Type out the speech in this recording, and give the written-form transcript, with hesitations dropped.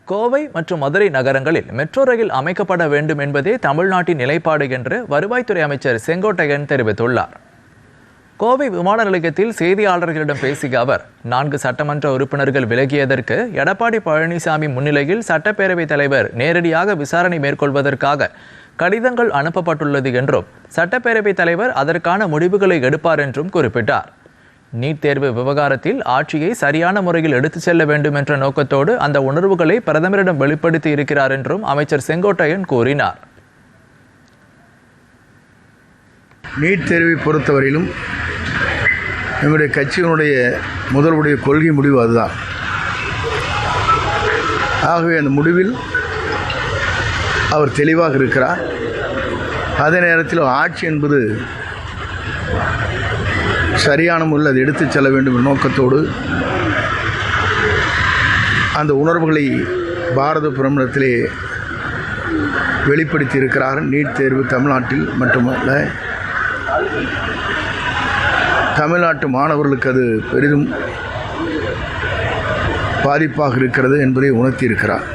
கோவை மற்றும் மதுரை நகரங்களில் metro rail அமைக்கப்பட வேண்டும் என்பதே தமிழ்நாட்டின் நிலைப்பாடு என்று வருவாய்த்துறை அமைச்சர் செங்கோட்டையன் தெரிவித்துள்ளார். கோவை விமான நிலையத்தில் செய்தியாளர்களிடம் பேசிய அவர், 4 சட்டமன்ற உறுப்பினர்கள் விலகியதற்கு எடப்பாடி பழனிசாமி முன்னிலையில் சட்டப்பேரவைத் தலைவர் நேரடியாக விசாரணை மேற்கொள்வதற்காக கடிதங்கள் அனுப்பப்பட்டுள்ளது என்றும், சட்டப்பேரவைத் தலைவர் அதற்கான முடிவுகளை எடுப்பார் என்றும் குறிப்பிட்டார். நீட் தேர்வு விவகாரத்தில் ஆட்சியை சரியான முறையில் எடுத்துச் செல்ல வேண்டும் என்ற நோக்கத்தோடு அந்த உணர்வுகளை பிரதமரிடம் வெளிப்படுத்தி இருக்கிறார் என்றும் அமைச்சர் செங்கோட்டையன் கூறினார். நீட் தேர்வை பொறுத்தவரையிலும் எங்களுடைய கட்சியினுடைய முதல்வருடைய கொள்கை முடிவு அதுதான். ஆகவே அந்த முடிவில் அவர் தெளிவாக இருக்கிறார். அதே நேரத்தில் ஆட்சி என்பது சரியான முறையில் அதை எடுத்துச் செல்ல வேண்டும் என்ற நோக்கத்தோடு அந்த உணர்வுகளை பாரத பிரதமரிடத்திலே வெளிப்படுத்தி இருக்கிறார். நீட் தேர்வு தமிழ்நாட்டில் மட்டுமல்ல, தமிழ்நாட்டு மாணவர்களுக்கு அது பெரிதும் பாதிப்பாக இருக்கிறது என்பதை உணர்த்தியிருக்கிறார்.